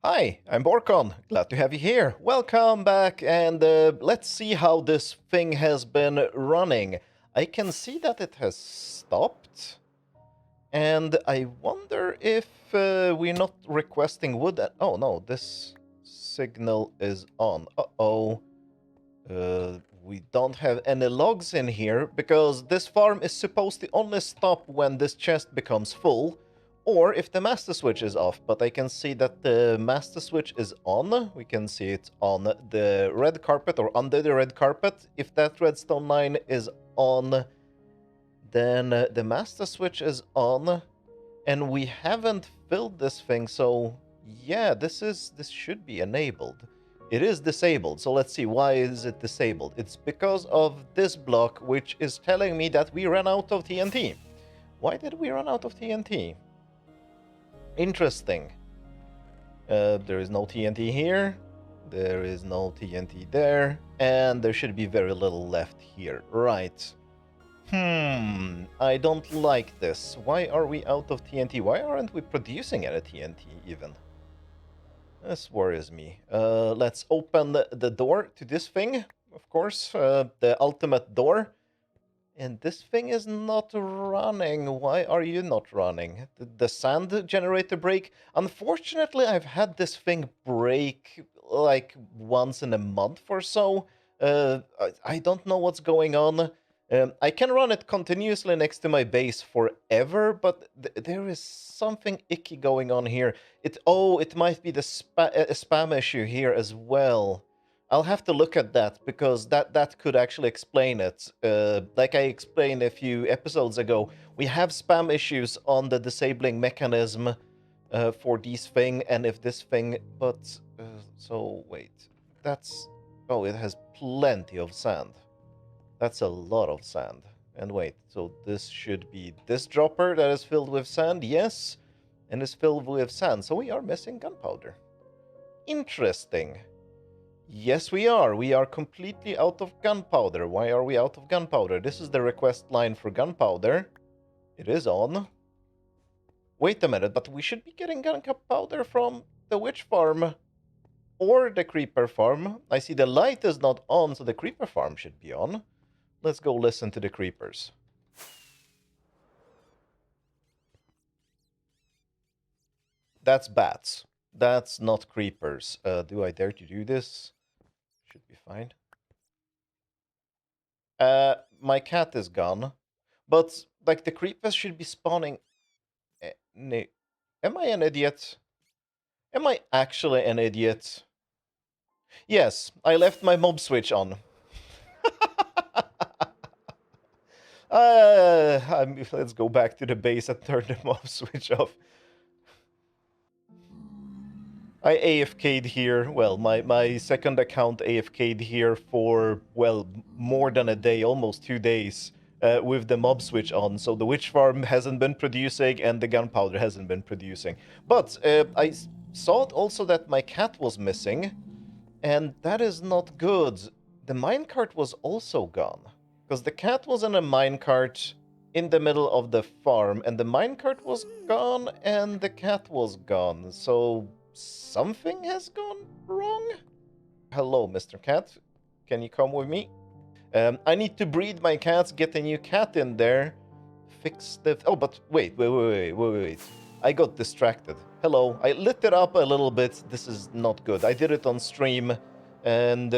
Hi, I'm Borkon. Glad to have you here. Welcome back, and let's see how this thing has been running. I can see that it has stopped, and I wonder if we're not requesting wood. Oh no, this signal is on. Uh-oh. We don't have any logs in here because this farm is supposed to only stop when this chest becomes full or if the master switch is off. But I can see that the master switch is on. We can see it on the red carpet or under the red carpet. If that redstone line is on, then the master switch is on. And we haven't filled this thing, so yeah, this should be enabled. It is disabled, so let's see, why is it disabled? It's because of this block, which is telling me that we ran out of TNT. Why did we run out of TNT? Interesting. There is no TNT here, there is no TNT there, and there should be very little left here. Right. I don't like this. Why are we out of TNT? Why aren't we producing any TNT even? This worries me. Let's open the door to this thing, of course, the ultimate door. And this thing is not running. Why are you not running? Did the sand generator break? Unfortunately, I've had this thing break like once in a month or so. I don't know what's going on. I can run it continuously next to my base forever, but there is something icky going on here. It might be the spam issue here as well. I'll have to look at that because that could actually explain it. Like I explained a few episodes ago, we have spam issues on the disabling mechanism for this thing, and if this thing, but so wait, that's it has plenty of sand. That's a lot of sand. And wait, so this should be this dropper that is filled with sand, yes, and is filled with sand. So we are missing gunpowder. Interesting. Yes, we are. We are completely out of gunpowder. Why are we out of gunpowder? This is the request line for gunpowder. It is on. Wait a minute, but we should be getting gunpowder from the witch farm or the creeper farm. I see the light is not on, so the creeper farm should be on. Let's go listen to the creepers. That's bats. That's not creepers. Do I dare to do this? Should be fine. My cat is gone. But, like, the creepers should be spawning... No. Am I an idiot? Am I actually an idiot? Yes, I left my mob switch on. Let's go back to the base and turn the mob switch off. I AFK'd here. Well, my second account AFK'd here for, well, more than a day, almost 2 days, with the mob switch on. So the witch farm hasn't been producing and the gunpowder hasn't been producing. But I saw also that my cat was missing, and that is not good. The minecart was also gone. Because the cat was in a minecart in the middle of the farm, and the minecart was gone, and the cat was gone. So something has gone wrong? Hello, Mr. Cat. Can you come with me? I need to breed my cats, get a new cat in there. Fix the... Oh, but wait. I got distracted. Hello. I lit it up a little bit. This is not good. I did it on stream, and...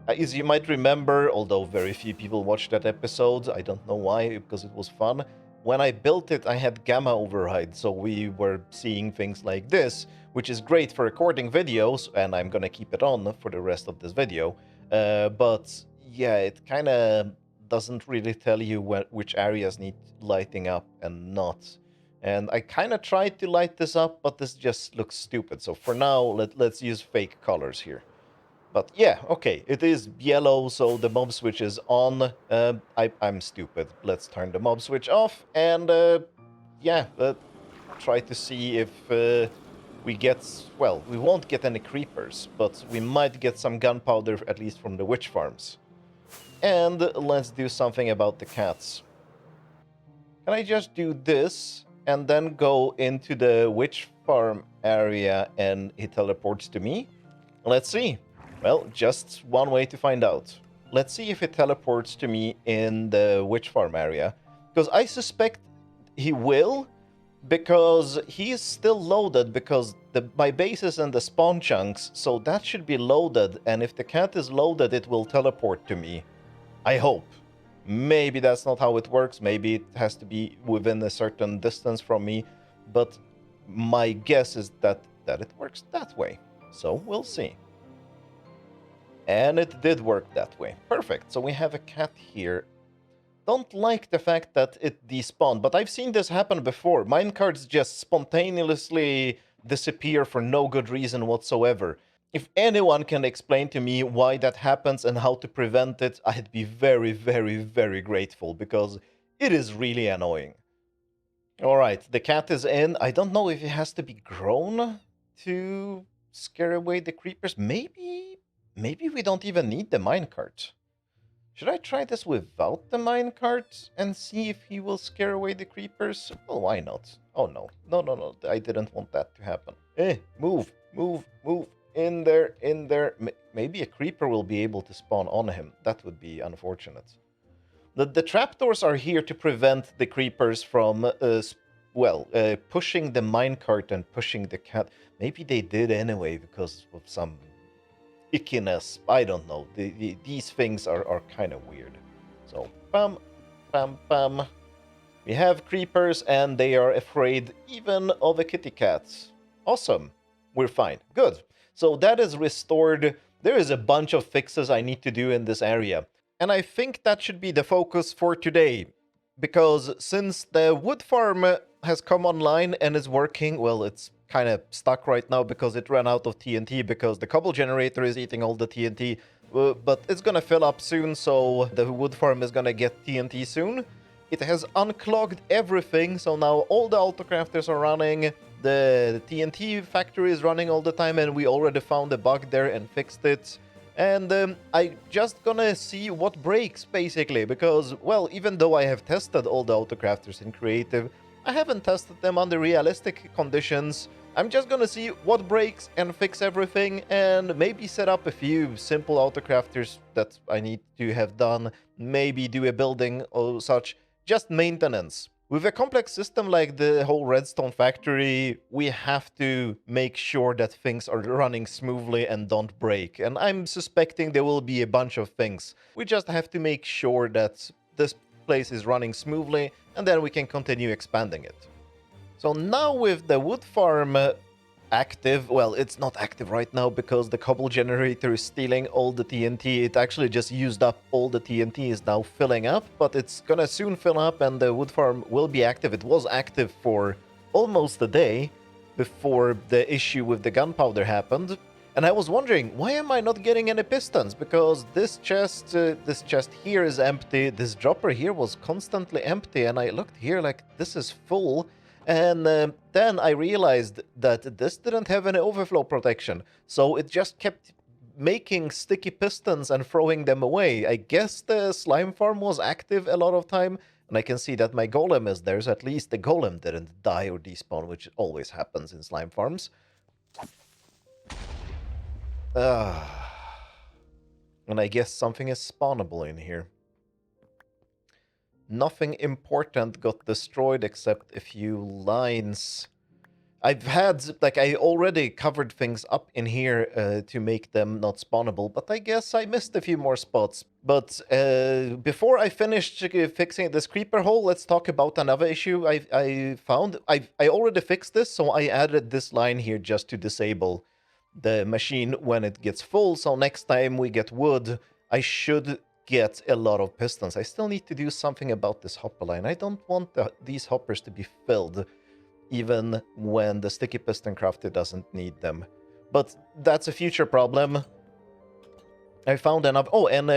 as you might remember, although very few people watched that episode, I don't know why, because it was fun. When I built it, I had gamma override, so we were seeing things like this, which is great for recording videos, and I'm gonna keep it on for the rest of this video. But yeah, it kind of doesn't really tell you which areas need lighting up and not. And I kind of tried to light this up, but this just looks stupid. So for now, let's use fake colors here. But yeah, okay, it is yellow, so the mob switch is on. I'm stupid. Let's turn the mob switch off, and yeah, try to see if we get... Well, we won't get any creepers, but we might get some gunpowder, at least from the witch farms. And let's do something about the cats. Can I just do this, and then go into the witch farm? area and he teleports to me? Let's see. Well, just one way to find out. Let's see if it teleports to me in the witch farm area. Because I suspect he will, because he is still loaded, because my base is in the spawn chunks, so that should be loaded, and if the cat is loaded, it will teleport to me. I hope. Maybe that's not how it works, maybe it has to be within a certain distance from me, but my guess is that it works that way. So we'll see. And it did work that way. Perfect. So we have a cat here. Don't like the fact that it despawned, but I've seen this happen before. Minecarts just spontaneously disappear for no good reason whatsoever. If anyone can explain to me why that happens and how to prevent it, I'd be very, very, very grateful, because it is really annoying. Alright, the cat is in. I don't know if it has to be grown to scare away the creepers. Maybe we don't even need the minecart. Should I try this without the minecart and see if he will scare away the creepers? Well, why not? Oh, no. No. I didn't want that to happen. Move. In there. Maybe a creeper will be able to spawn on him. That would be unfortunate. The trapdoors are here to prevent the creepers from, pushing the minecart and pushing the cat. Maybe they did anyway because of some ickiness. I don't know. These things are kind of weird. So, bam. We have creepers and they are afraid even of a kitty cat. Awesome. We're fine. Good. So that is restored. There is a bunch of fixes I need to do in this area. And I think that should be the focus for today. Because since the wood farm has come online and is working, well, it's kind of stuck right now because it ran out of TNT, because the cobble generator is eating all the TNT, but it's gonna fill up soon, so the wood farm is gonna get TNT soon. It has unclogged everything, so now all the autocrafters are running, the TNT factory is running all the time, and we already found a bug there and fixed it. And I just gonna see what breaks, basically, because, well, even though I have tested all the autocrafters in creative, I haven't tested them under realistic conditions. I'm just gonna see what breaks and fix everything, and maybe set up a few simple autocrafters that I need to have done, maybe do a building or such, just maintenance. With a complex system like the whole redstone factory, we have to make sure that things are running smoothly and don't break, and I'm suspecting there will be a bunch of things. We just have to make sure that this place is running smoothly, and then we can continue expanding it. So now with the wood farm active, well, it's not active right now because the cobble generator is stealing all the TNT. It actually just used up all the TNT, is now filling up, but it's gonna soon fill up and the wood farm will be active. It was active for almost a day before the issue with the gunpowder happened. And I was wondering, why am I not getting any pistons? Because this chest here is empty. This dropper here was constantly empty, and I looked here like this is full. And then I realized that this didn't have any overflow protection, so it just kept making sticky pistons and throwing them away. I guess the slime farm was active a lot of time, and I can see that my golem is there, so at least the golem didn't die or despawn, which always happens in slime farms. And I guess something is spawnable in here. Nothing important got destroyed except a few lines. I already covered things up in here to make them not spawnable, but I guess I missed a few more spots. But before I finished fixing this creeper hole, let's talk about another issue I found. I already fixed this, so I added this line here just to disable the machine when it gets full, so next time we get wood, I should get a lot of pistons. I still need to do something about this hopper line. I don't want these hoppers to be filled, even when the sticky piston crafter doesn't need them. But that's a future problem. I found enough. Oh, and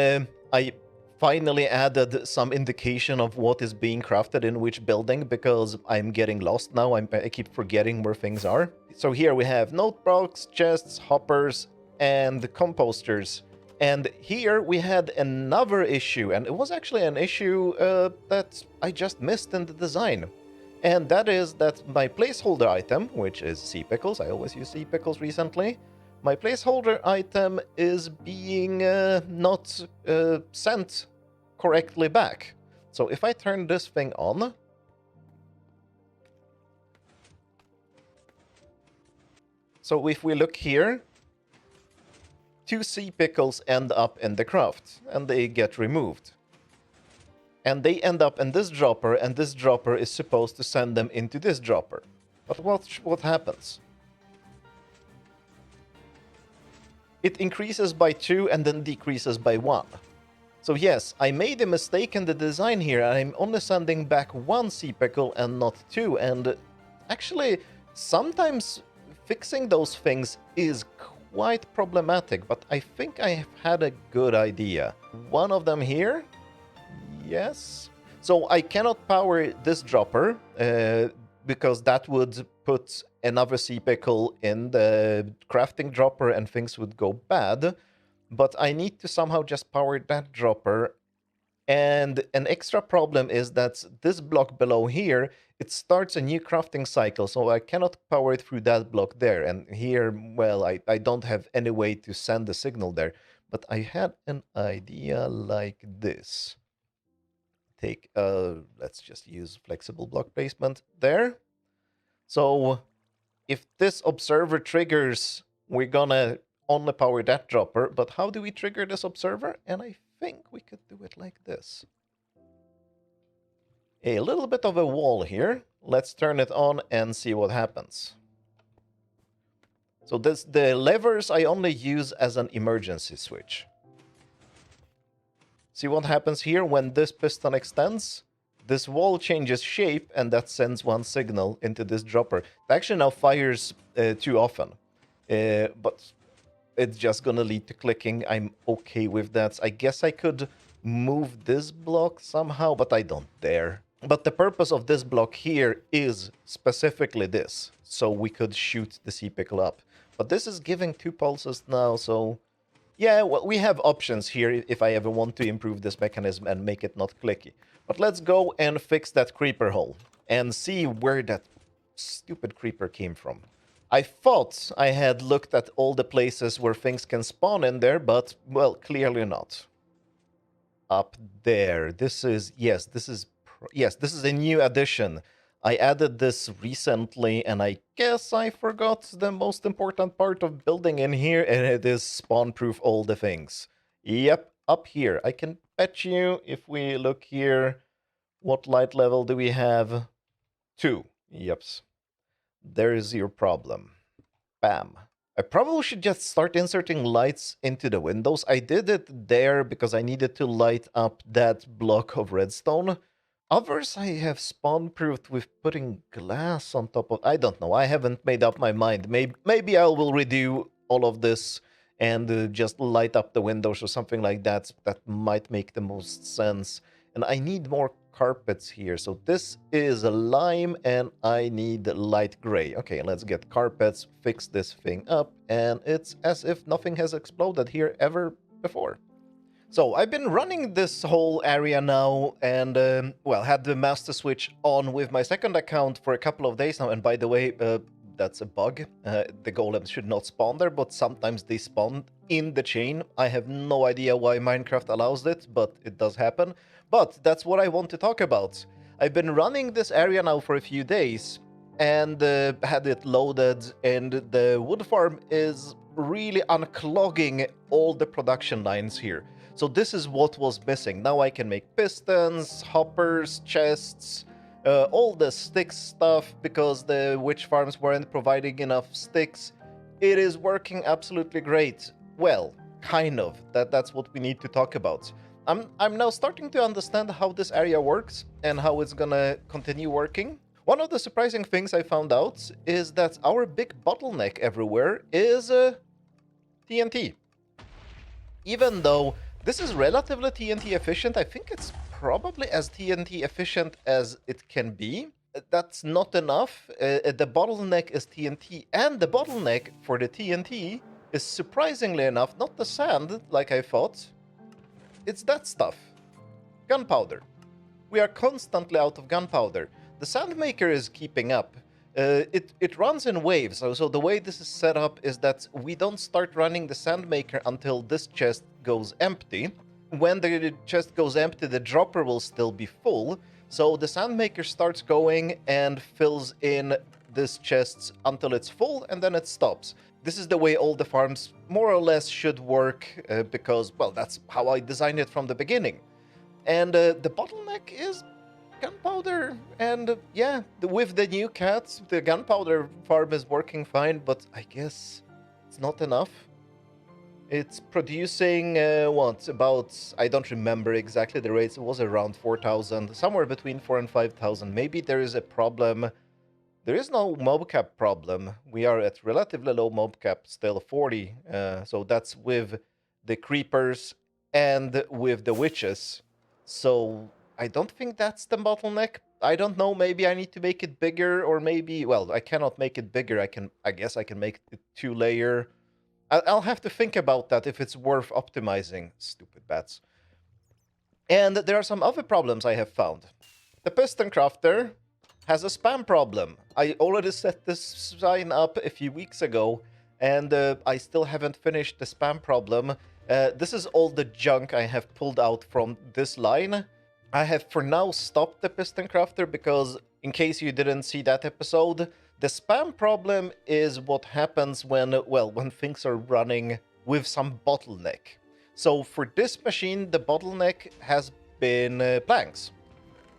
I finally added some indication of what is being crafted in which building, because I'm getting lost now. I keep forgetting where things are. So here we have notebooks, chests, hoppers, and composters. And here we had another issue, and it was actually an issue that I just missed in the design. And that is that my placeholder item, which is sea pickles, I always use sea pickles recently, my placeholder item is being not sent correctly back. So if I turn this thing on, so if we look here, 2 sea pickles end up in the craft, and they get removed. And they end up in this dropper, and this dropper is supposed to send them into this dropper. But what happens? It increases by 2 and then decreases by 1. So yes, I made a mistake in the design here. I'm only sending back 1 sea pickle and not 2. And actually, sometimes fixing those things is quite problematic, but I think I have had a good idea. One of them here. Yes. So I cannot power this dropper because that would put another sea pickle in the crafting dropper and things would go bad. But I need to somehow just power that dropper. And an extra problem is that this block below here, it starts a new crafting cycle, so I cannot power it through that block there. And here, well, I don't have any way to send the signal there. But I had an idea like this. Take, let's just use flexible block placement there. So if this observer triggers, we're gonna only power that dropper. But how do we trigger this observer? And I think we could do it like this. A little bit of a wall here. Let's turn it on and see what happens. So the levers I only use as an emergency switch. See what happens here when this piston extends? This wall changes shape and that sends one signal into this dropper. It actually now fires too often. But it's just gonna lead to clicking. I'm okay with that. I guess I could move this block somehow, but I don't dare. But the purpose of this block here is specifically this. So we could shoot the sea pickle up. But this is giving 2 pulses now, so... yeah, well, we have options here if I ever want to improve this mechanism and make it not clicky. But let's go and fix that creeper hole and see where that stupid creeper came from. I thought I had looked at all the places where things can spawn in there, but, well, clearly not. Up there. This is, yes, this is a new addition. I added this recently, and I guess I forgot the most important part of building in here, and it is spawn-proof all the things. Yep, up here. I can bet you, if we look here, what light level do we have? 2. Yep. There's your problem. Bam. I probably should just start inserting lights into the windows. I did it there because I needed to light up that block of redstone. Others I have spawn-proofed with putting glass on top of... I don't know, I haven't made up my mind. Maybe I will redo all of this and just light up the windows or something like that. That might make the most sense. And I need more carpets here. So this is a lime and I need light gray. Okay, let's get carpets, fix this thing up. And it's as if nothing has exploded here ever before. So I've been running this whole area now and, well, had the master switch on with my second account for a couple of days now. And by the way, that's a bug. The golems should not spawn there, but sometimes they spawn in the chain. I have no idea why Minecraft allows it, but it does happen. But that's what I want to talk about. I've been running this area now for a few days and had it loaded, and the wood farm is really unclogging all the production lines here. So this is what was missing. Now I can make pistons, hoppers, chests, all the sticks stuff because the witch farms weren't providing enough sticks. It is working absolutely great. Well, kind of. That's what we need to talk about. I'm now starting to understand how this area works and how it's gonna continue working. One of the surprising things I found out is that our big bottleneck everywhere is TNT. Even though this is relatively TNT efficient, I think it's probably as TNT efficient as it can be. That's not enough. The bottleneck is TNT, and the bottleneck for the TNT is surprisingly enough not the sand, like I thought. It's that stuff. Gunpowder. We are constantly out of gunpowder. the Sandmaker is keeping up. It runs in waves, so the way this is set up is that we don't start running the Sandmaker until this chest goes empty. When the chest goes empty, the dropper will still be full, so the Sandmaker starts going and fills in this chest until it's full, and then it stops. This is the way all the farms more or less should work, because, well, that's how I designed it from the beginning. And the bottleneck is gunpowder, and yeah, with the new cats, the gunpowder farm is working fine, but I guess it's not enough. It's producing, what, about, I don't remember exactly the rates, it was around 4,000, somewhere between 4 and 5,000. Maybe there is a problem. There is no mob cap problem. We are at relatively low mob cap, still 40, so that's with the creepers and with the witches. So I don't think that's the bottleneck. I don't know, maybe I need to make it bigger, or maybe, well, I cannot make it bigger. I guess I can make it 2-layer. I'll have to think about that if it's worth optimizing. Stupid bats. And there are some other problems I have found. The piston crafter has a spam problem. I already set this sign up a few weeks ago, and I still haven't finished the spam problem. This is all the junk I have pulled out from this line. I have for now stopped the piston crafter because, in case you didn't see that episode, the spam problem is what happens when, well, when things are running with some bottleneck. So for this machine, the bottleneck has been planks.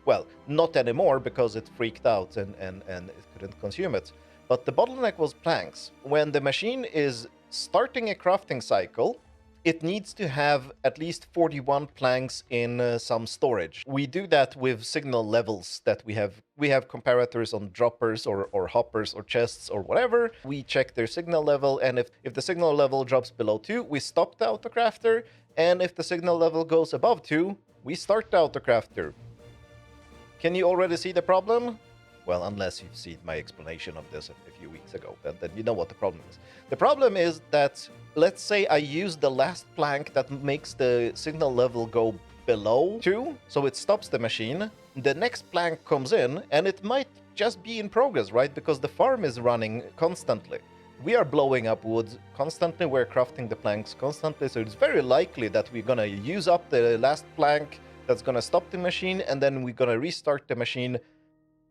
Well, not anymore because it freaked out and it couldn't consume it. But the bottleneck was planks. When the machine is starting a crafting cycle, it needs to have at least 41 planks in some storage. We do that with signal levels that we have. We have comparators on droppers or hoppers or chests or whatever. We check their signal level, and if the signal level drops below 2, we stop the autocrafter, and if the signal level goes above 2, we start the autocrafter. Can you already see the problem? Well, unless you've seen my explanation of this a few weeks ago, then you know what the problem is. The problem is that, let's say I use the last plank that makes the signal level go below 2, so it stops the machine. The next plank comes in, and it might just be in progress, right? Because the farm is running constantly. We are blowing up wood constantly, we're crafting the planks constantly, so it's very likely that we're gonna use up the last plank that's gonna stop the machine, and then we're gonna restart the machine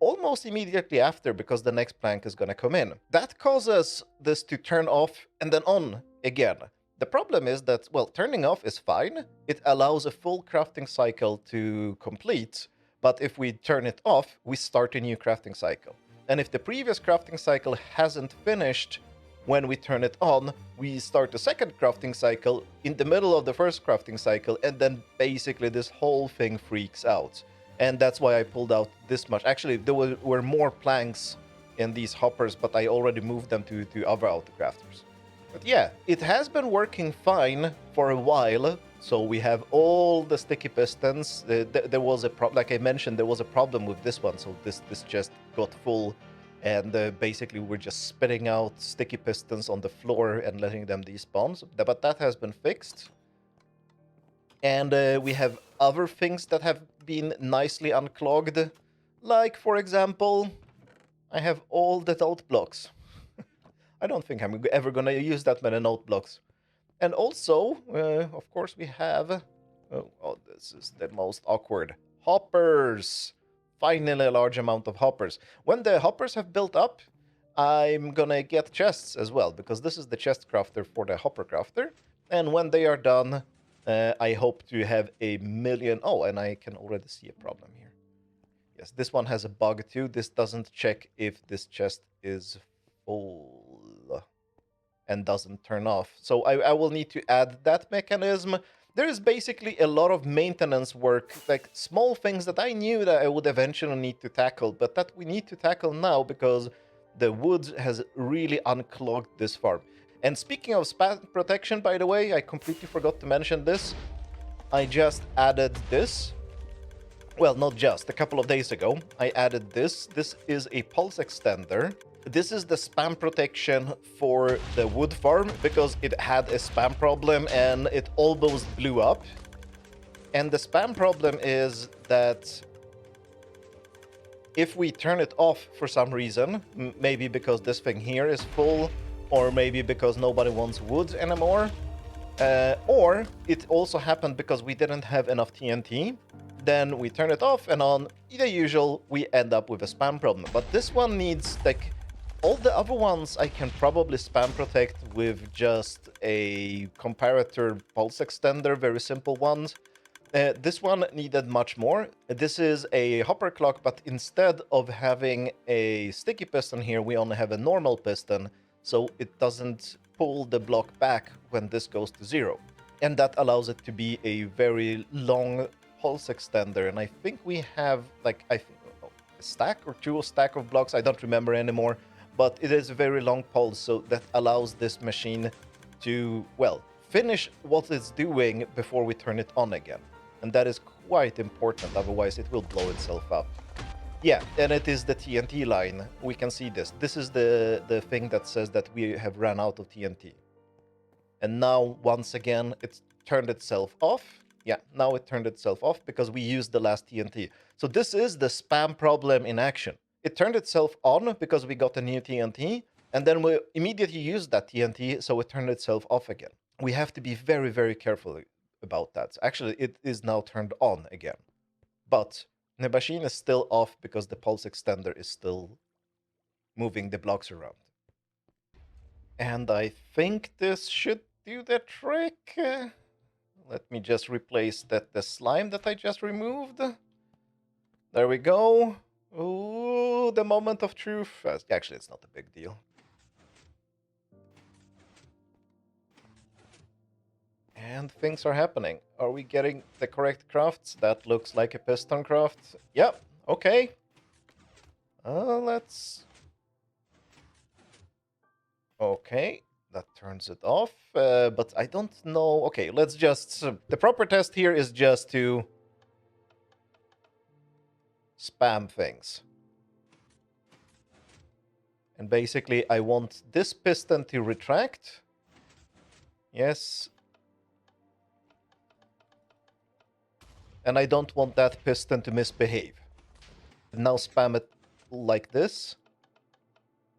almost immediately after, because the next plank is going to come in. That causes this to turn off and then on again. The problem is that, well, turning off is fine. It allows a full crafting cycle to complete, but if we turn it off, we start a new crafting cycle. And if the previous crafting cycle hasn't finished when we turn it on, we start the second crafting cycle in the middle of the first crafting cycle, and then basically this whole thing freaks out. And that's why I pulled out this much. Actually, there were more planks in these hoppers, but I already moved them to other autocrafters. But yeah, it has been working fine for a while. So we have all the sticky pistons. There was a problem, like I mentioned, there was a problem with this one. So this just got full, and basically we're just spitting out sticky pistons on the floor and letting them despawn. But that has been fixed. And we have other things that have been nicely unclogged. Like, for example, I have all the note blocks. I don't think I'm ever going to use that many note blocks. And also, of course, we have... oh, this is the most awkward. Hoppers! Finally, a large amount of hoppers. When the hoppers have built up, I'm going to get chests as well, because this is the chest crafter for the hopper crafter. And when they are done... I hope to have 1,000,000... Oh, and I can already see a problem here. Yes, this one has a bug too. This doesn't check if this chest is full and doesn't turn off. So I will need to add that mechanism. There is basically a lot of maintenance work, like small things that I knew that I would eventually need to tackle, but that we need to tackle now because the wood has really unclogged this farm. And speaking of spam protection, by the way, I completely forgot to mention this. I just added this. Well, not just. A couple of days ago, I added this. This is a pulse extender. This is the spam protection for the wood farm because it had a spam problem and it almost blew up. And the spam problem is that If we turn it off for some reason, maybe because this thing here is full, or maybe because nobody wants wood anymore, or it also happened because we didn't have enough TNT, then we turn it off and on the usual, we end up with a spam problem. But this one needs, like, all the other ones I can probably spam protect with just a comparator pulse extender, very simple ones. This one needed much more. This is a hopper clock, but instead of having a sticky piston here, we only have a normal piston, so it doesn't pull the block back when this goes to 0. And that allows it to be a very long pulse extender. And I think we have, like, a stack or two stack of blocks, I don't remember anymore, but it is a very long pulse, so that allows this machine to, well, finish what it's doing before we turn it on again. And that is quite important, otherwise it will blow itself up. Yeah, and it is the TNT line. We can see this. This is the thing that says that we have run out of TNT. And now, once again, it's turned itself off. Yeah, now it turned itself off because we used the last TNT. So this is the spam problem in action. It turned itself on because we got a new TNT, and then we immediately used that TNT, so it turned itself off again. We have to be very, very careful about that. Actually, it is now turned on again. But the machine is still off because the pulse extender is still moving the blocks around. And I think this should do the trick. Let me just replace the slime that I just removed. There we go. Ooh, the moment of truth. Actually, it's not a big deal. And things are happening. Are we getting the correct crafts? That looks like a piston craft. Yep, okay. Let's... Okay, that turns it off. But I don't know... Okay, let's just... the proper test here is just to spam things. And basically, I want this piston to retract. Yes. And I don't want that piston to misbehave. Now spam it like this.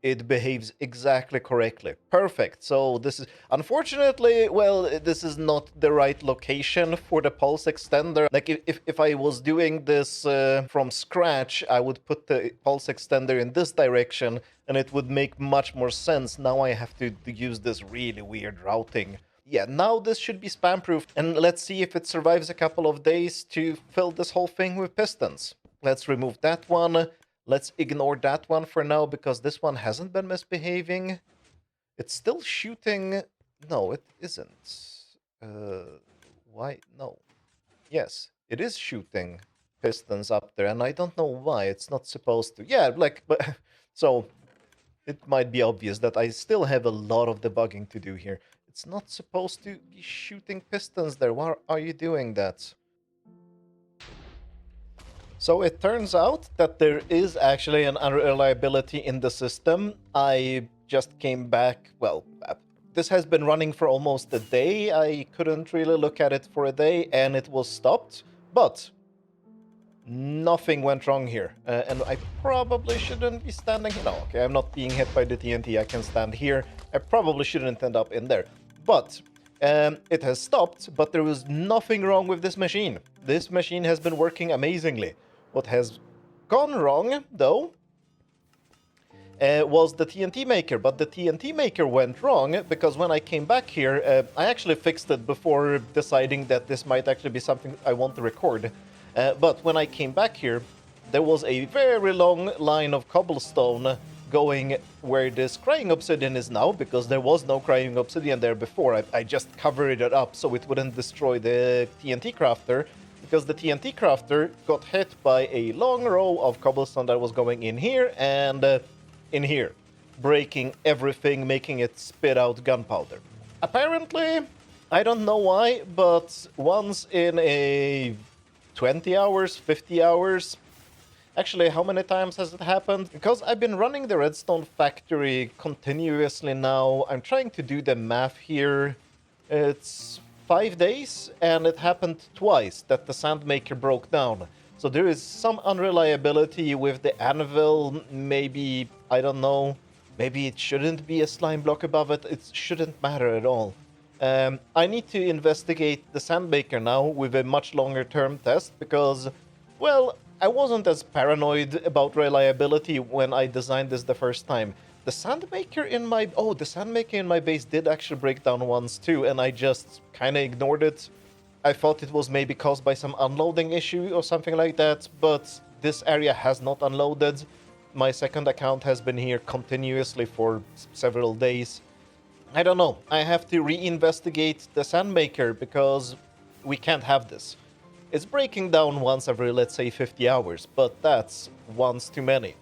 It behaves exactly correctly. Perfect. So this is... Unfortunately, well, this is not the right location for the pulse extender. Like, if I was doing this from scratch, I would put the pulse extender in this direction, and it would make much more sense. Now I have to use this really weird routing. Yeah, now this should be spam-proof, and let's see if it survives a couple of days to fill this whole thing with pistons. Let's remove that one. Let's ignore that one for now, because this one hasn't been misbehaving. It's still shooting... No, it isn't. Why? No. Yes, it is shooting pistons up there, and I don't know why. It's not supposed to. Yeah, like... but so, it might be obvious that I still have a lot of debugging to do here. It's not supposed to be shooting pistons there. Why are you doing that? So it turns out that there is actually an unreliability in the system. I just came back, well, this has been running for almost a day. I couldn't really look at it for a day, and it was stopped. But nothing went wrong here. And I probably shouldn't be standing here. No, okay, I'm not being hit by the TNT. I can stand here. I probably shouldn't end up in there. But it has stopped, but there was nothing wrong with this machine. This machine has been working amazingly. What has gone wrong, though, was the TNT maker. But the TNT maker went wrong because when I came back here, I actually fixed it before deciding that this might actually be something I want to record. But when I came back here, there was a very long line of cobblestone going where this crying obsidian is now, because there was no crying obsidian there before. I just covered it up so it wouldn't destroy the TNT crafter, because the TNT crafter got hit by a long row of cobblestone that was going in here and in here, breaking everything, making it spit out gunpowder. Apparently, I don't know why, but once in a 20 hours, 50 hours, actually, how many times has it happened? Because I've been running the redstone factory continuously now. I'm trying to do the math here. It's 5 days, and it happened twice that the sand maker broke down. So there is some unreliability with the anvil. Maybe, I don't know, maybe it shouldn't be a slime block above it. It shouldn't matter at all. I need to investigate the sandmaker now with a much longer term test because, well, I wasn't as paranoid about reliability when I designed this the first time. The sandmaker in my base did actually break down once too, and I just kind of ignored it. I thought it was maybe caused by some unloading issue or something like that, but this area has not unloaded. My second account has been here continuously for several days. I don't know. I have to reinvestigate the sandmaker because we can't have this. It's breaking down once every, let's say, 50 hours, but that's once too many.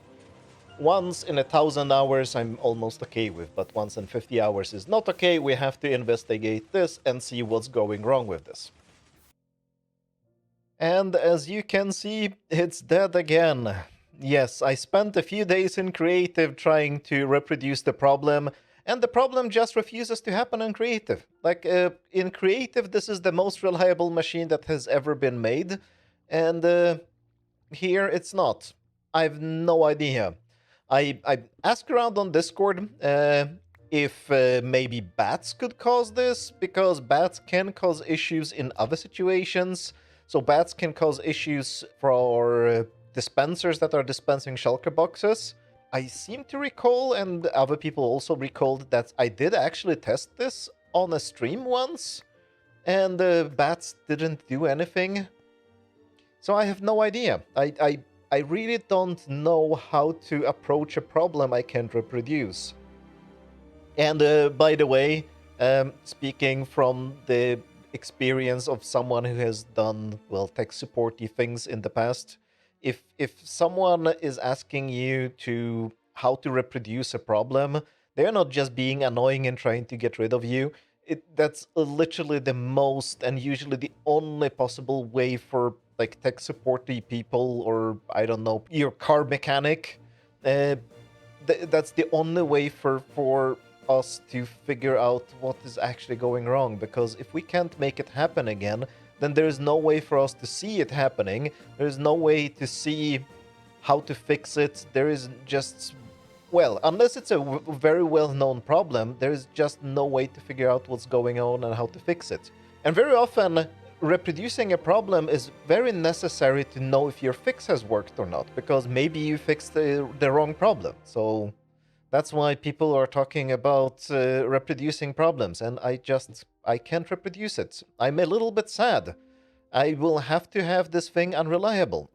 Once in 1,000 hours I'm almost okay with, but once in 50 hours is not okay. We have to investigate this and see what's going wrong with this. And as you can see, it's dead again. Yes, I spent a few days in creative trying to reproduce the problem, and the problem just refuses to happen in creative. Like, in creative, this is the most reliable machine that has ever been made, and here it's not. I have no idea. I asked around on Discord if maybe bats could cause this, because bats can cause issues in other situations. So bats can cause issues for dispensers that are dispensing shulker boxes. I seem to recall, and other people also recalled, that I did actually test this on a stream once, and bats didn't do anything. So I have no idea. I really don't know how to approach a problem I can't reproduce. And by the way, speaking from the experience of someone who has done, well, tech supporty things in the past, if someone is asking you to how to reproduce a problem, they're not just being annoying and trying to get rid of you. That's literally the most and usually the only possible way for like tech supporty people, or I don't know, your car mechanic. That's the only way for us to figure out what is actually going wrong, because if we can't make it happen again, then there is no way for us to see it happening. There is no way to see how to fix it. There is just, well, unless it's a very well-known problem, there is just no way to figure out what's going on and how to fix it. And very often, reproducing a problem is very necessary to know if your fix has worked or not, because maybe you fixed the wrong problem. So that's why people are talking about reproducing problems, and I can't reproduce it. I'm a little bit sad. I will have to have this thing unreliable,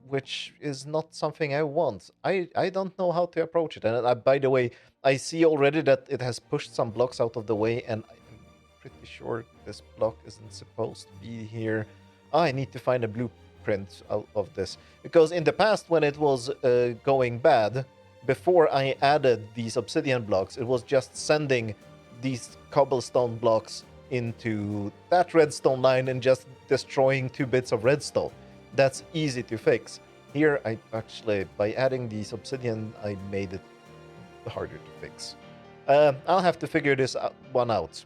which is not something I want. I don't know how to approach it. And by the way, I see already that it has pushed some blocks out of the way, and I'm pretty sure this block isn't supposed to be here. I need to find a blueprint of this, because in the past when it was going bad, before I added these obsidian blocks, it was just sending these cobblestone blocks into that redstone line and just destroying 2 bits of redstone. That's easy to fix. Here, I actually, by adding these obsidian, I made it harder to fix. I'll have to figure this one out.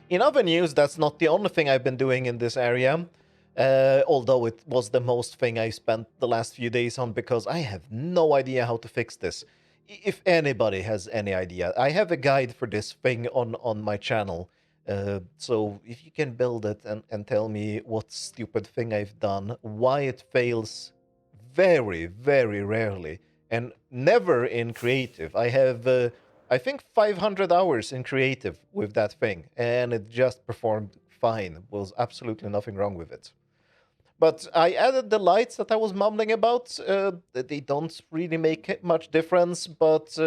In other news, that's not the only thing I've been doing in this area. Although it was the most thing I spent the last few days on, because I have no idea how to fix this. If anybody has any idea, I have a guide for this thing on my channel. So if you can build it and tell me what stupid thing I've done, why it fails very, very rarely, and never in creative. I have, I think, 500 hours in creative with that thing, and it just performed fine. There was absolutely nothing wrong with it. But I added the lights that I was mumbling about. They don't really make much difference, but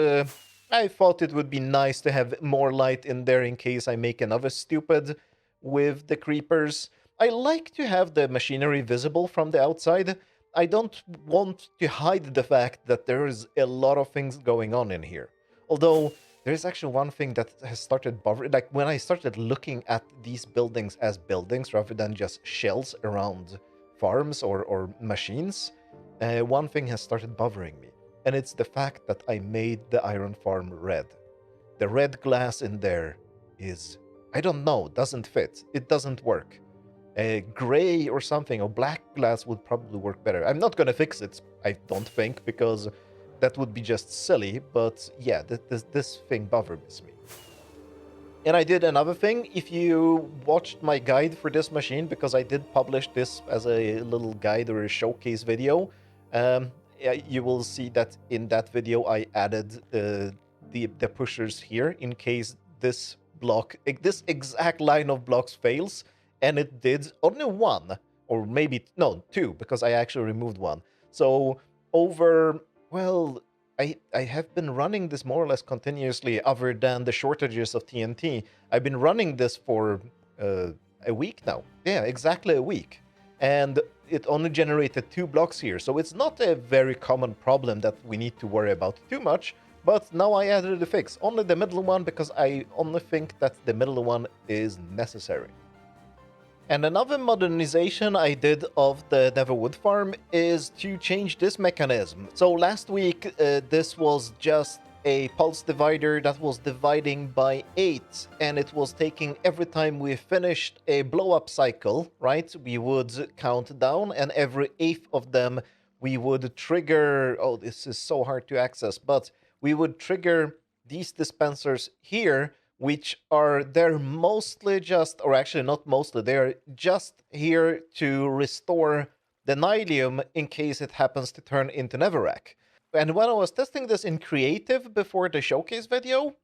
I thought it would be nice to have more light in there in case I make another stupid with the creepers. I like to have the machinery visible from the outside. I don't want to hide the fact that there is a lot of things going on in here. Although, there's actually one thing that has started bothering, like when I started looking at these buildings as buildings rather than just shells around farms or machines, one thing has started bothering me, and it's the fact that I made the iron farm red. The red glass in there is, I don't know, doesn't fit. It doesn't work. gray or something, or black glass would probably work better. I'm not gonna fix it, I don't think, because that would be just silly, but yeah, this thing bothers me. And I did another thing. If you watched my guide for this machine, because I did publish this as a little guide or a showcase video, yeah, you will see that in that video I added the pushers here in case this block, this exact line of blocks fails, and it did only one, or maybe, no, two, because I actually removed one. So over, well, I have been running this more or less continuously, other than the shortages of TNT. I've been running this for a week now. Yeah, exactly a week. And it only generated 2 blocks here, so it's not a very common problem that we need to worry about too much. But now I added a fix, only the middle one, because I only think that the middle one is necessary. And another modernization I did of the Nether wood farm is to change this mechanism. So last week, this was just a pulse divider that was dividing by 8, and it was taking every time we finished a blow-up cycle, right? We would count down, and every 8th of them, we would trigger... Oh, this is so hard to access, but we would trigger these dispensers here, which are there mostly just, or actually not mostly, they're just here to restore the nylium in case it happens to turn into netherrack. And when I was testing this in creative before the showcase video,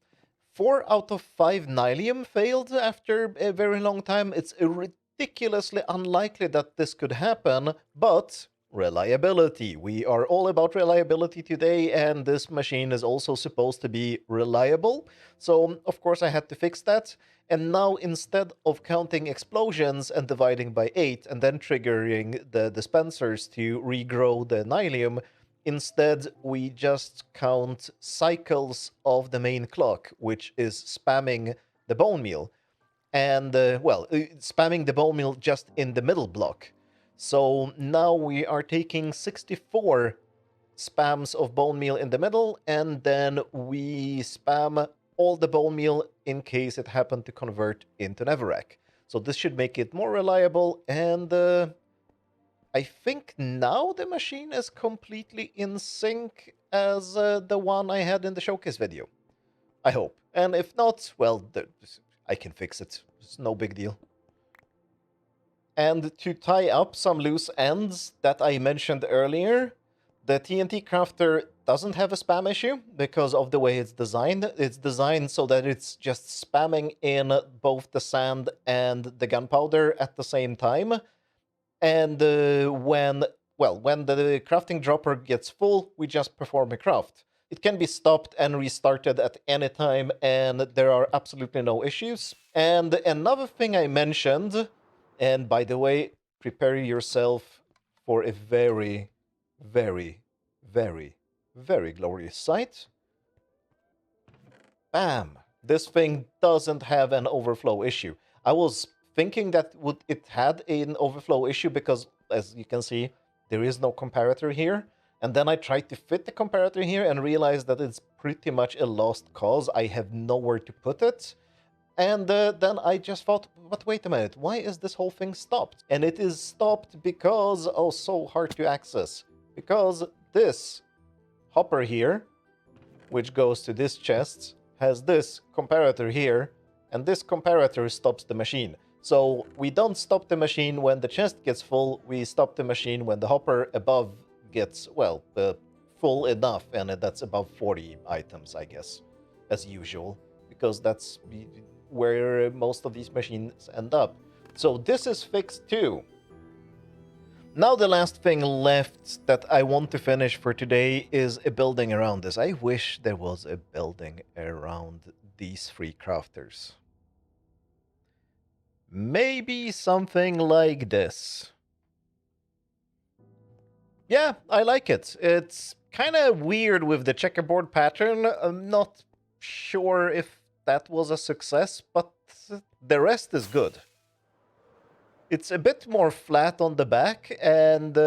4 out of 5 nylium failed after a very long time. It's ridiculously unlikely that this could happen, but reliability. We are all about reliability today, and this machine is also supposed to be reliable. So, of course, I had to fix that. And now, instead of counting explosions and dividing by 8 and then triggering the dispensers to regrow the nylium, instead, we just count cycles of the main clock, which is spamming the bone meal. And, spamming the bone meal just in the middle block. So now we are taking 64 spams of bone meal in the middle, and then we spam all the bone meal in case it happened to convert into netherrack. So this should make it more reliable, and I think now the machine is completely in sync as the one I had in the showcase video. I hope. And if not, well, I can fix it. It's no big deal. And to tie up some loose ends that I mentioned earlier, the TNT crafter doesn't have a spam issue because of the way it's designed. It's designed so that it's just spamming in both the sand and the gunpowder at the same time. And when the crafting dropper gets full, we just perform a craft. It can be stopped and restarted at any time, and there are absolutely no issues. And another thing I mentioned... And by the way, prepare yourself for a very, very, very, very glorious sight. Bam! This thing doesn't have an overflow issue. I was thinking that it had an overflow issue because, as you can see, there is no comparator here. And then I tried to fit the comparator here and realized that it's pretty much a lost cause. I have nowhere to put it. And then I just thought, but wait a minute, why is this whole thing stopped? And it is stopped because, oh, so hard to access. Because this hopper here, which goes to this chest, has this comparator here, and this comparator stops the machine. So we don't stop the machine when the chest gets full, we stop the machine when the hopper above gets, well, full enough, and that's above 40 items, I guess, as usual, because that's where most of these machines end up. So this is fixed too. Now the last thing left that I want to finish for today is a building around this. I wish there was a building around these 3 crafters. Maybe something like this. Yeah, I like it. It's kind of weird with the checkerboard pattern. I'm not sure if that was a success, but the rest is good. It's a bit more flat on the back, and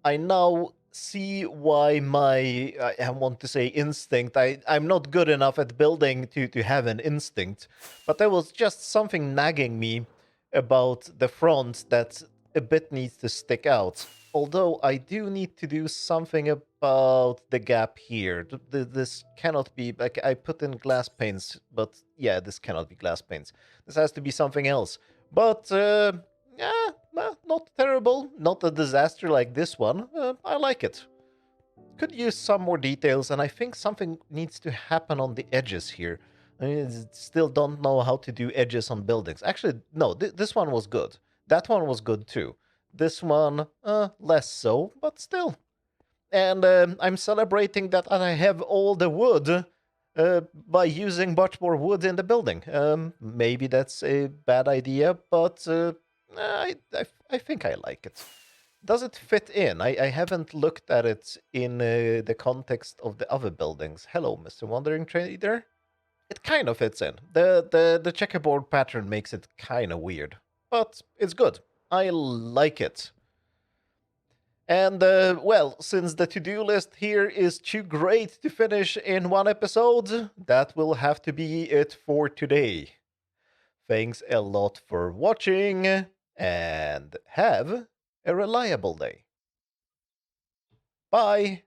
I now see why my, I want to say instinct, I'm not good enough at building to have an instinct, but there was just something nagging me about the front that a bit needs to stick out. Although I do need to do something about the gap here. This cannot be, like, I put in glass panes, but yeah, this cannot be glass panes. This has to be something else. But yeah, not terrible. Not a disaster like this one. I like it. Could use some more details, and I think something needs to happen on the edges here. I mean, still don't know how to do edges on buildings. Actually, no, this one was good. That one was good too. This one, less so, but still. And I'm celebrating that I have all the wood by using much more wood in the building. Maybe that's a bad idea, but I think I like it. Does it fit in? I haven't looked at it in the context of the other buildings. Hello, Mr. Wandering Trader. It kind of fits in. The checkerboard pattern makes it kind of weird, but it's good. I like it. And, well, since the to-do list here is too great to finish in one episode, that will have to be it for today. Thanks a lot for watching, and have a reliable day. Bye!